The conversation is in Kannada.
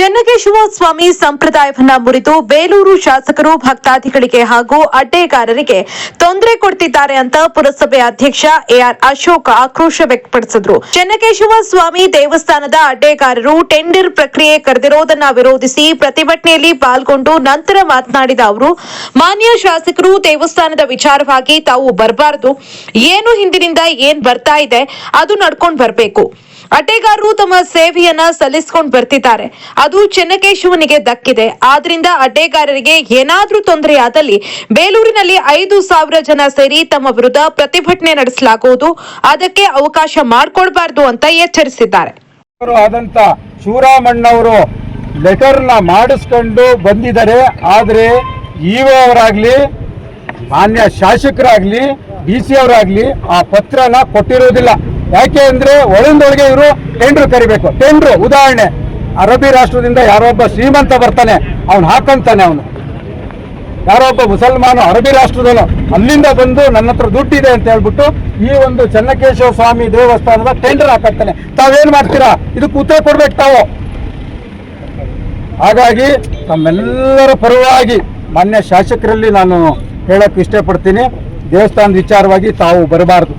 ಚೆನ್ನಕೇಶವ ಸ್ವಾಮಿ ಸಂಪ್ರದಾಯವನ್ನ ಮುರಿದು ಬೇಲೂರು ಶಾಸಕರು ಭಕ್ತಾದಿಗಳಿಗೆ ಹಾಗೂ ಅಡ್ಡೆಗಾರರಿಗೆ ತೊಂದರೆ ಕೊಡ್ತಿದ್ದಾರೆ ಅಂತ ಪುರಸಭೆ ಅಧ್ಯಕ್ಷ ಎಆರ್ ಅಶೋಕ್ ಆಕ್ರೋಶ ವ್ಯಕ್ತಪಡಿಸಿದರು. ಚೆನ್ನಕೇಶವ ಸ್ವಾಮಿ ದೇವಸ್ಥಾನದ ಅಡ್ಡೆಗಾರರು ಟೆಂಡರ್ ಪ್ರಕ್ರಿಯೆ ಕರೆದಿರೋದನ್ನ ವಿರೋಧಿಸಿ ಪ್ರತಿಭಟನೆಯಲ್ಲಿ ಪಾಲ್ಗೊಂಡು ನಂತರ ಮಾತನಾಡಿದ ಅವರು, ಮಾನ್ಯ ಶಾಸಕರು ದೇವಸ್ಥಾನದ ವಿಚಾರವಾಗಿ ತಾವು ಬರಬಾರದು, ಏನು ಹಿಂದಿನಿಂದ ಏನ್ ಬರ್ತಾ ಇದೆ ಅದು ನಡ್ಕೊಂಡು ಬರಬೇಕು. ಅಡ್ಡೆಗಾರರು ತಮ್ಮ ಸೇವೆಯನ್ನ ಸಲ್ಲಿಸಿಕೊಂಡು ಬರ್ತಿದ್ದಾರೆ, ಅದು ಚೆನ್ನಕೇಶವನಿಗೆ ದಕ್ಕಿದೆ. ಆದ್ರಿಂದ ಅಡ್ಡೆಗಾರರಿಗೆ ಏನಾದ್ರೂ ತೊಂದರೆಯಾದಲ್ಲಿ ಬೇಲೂರಿನಲ್ಲಿ 5,000 ಜನ ಸೇರಿ ತಮ್ಮ ವಿರುದ್ಧ ಪ್ರತಿಭಟನೆ ನಡೆಸಲಾಗುವುದು, ಅದಕ್ಕೆ ಅವಕಾಶ ಮಾಡಿಕೊಡಬಾರದು ಅಂತ ಎಚ್ಚರಿಸಿದ್ದಾರೆ. ಆದಂತ ಶಿವರಾಮಣ್ಣವರು ಲೆಟರ್ನ ಮಾಡಿಸ್ಕೊಂಡು ಬಂದಿದ್ದಾರೆ. ಆದ್ರೆ ಇಒ ಅವರಾಗ್ಲಿ ಮಾನ್ಯ ಶಾಸಕರಾಗ್ಲಿ DC ಅವರಾಗ್ಲಿ ಆ ಪತ್ರನ ಕೊಟ್ಟಿರೋದಿಲ್ಲ. ಯಾಕೆ ಅಂದ್ರೆ ಒಳಂದೊಳಗೆ ಇವರು ಟೆಂಡರ್ ಕರಿಬೇಕು. ಟೆಂಡರ್ ಉದಾಹರಣೆ, ಅರಬ್ಬಿ ರಾಷ್ಟ್ರದಿಂದ ಯಾರೊಬ್ಬ ಶ್ರೀಮಂತ ಬರ್ತಾನೆ, ಅವನು ಹಾಕಂತಾನೆ, ಅವನು ಯಾರೊಬ್ಬ ಮುಸಲ್ಮಾನು ಅರಬ್ಬಿ ರಾಷ್ಟ್ರದವನು ಅಲ್ಲಿಂದ ಬಂದು ನನ್ನ ಹತ್ರ ದುಡ್ಡಿದೆ ಅಂತ ಹೇಳ್ಬಿಟ್ಟು ಈ ಒಂದು ಚೆನ್ನಕೇಶವ ಸ್ವಾಮಿ ದೇವಸ್ಥಾನದ ಟೆಂಡರ್ ಹಾಕಂತಾನೆ. ತಾವೇನ್ ಮಾಡ್ತೀರಾ? ಇದಕ್ಕೆ ಉತ್ತರ ಕೊಡ್ಬೇಕು ತಾವು. ಹಾಗಾಗಿ ತಮ್ಮೆಲ್ಲರ ಪರವಾಗಿ ಮಾನ್ಯ ಶಾಸಕರಲ್ಲಿ ನಾನು ಹೇಳಕ್ ಇಷ್ಟಪಡ್ತೀನಿ, ದೇವಸ್ಥಾನದ ವಿಚಾರವಾಗಿ ತಾವು ಬರಬಾರ್ದು.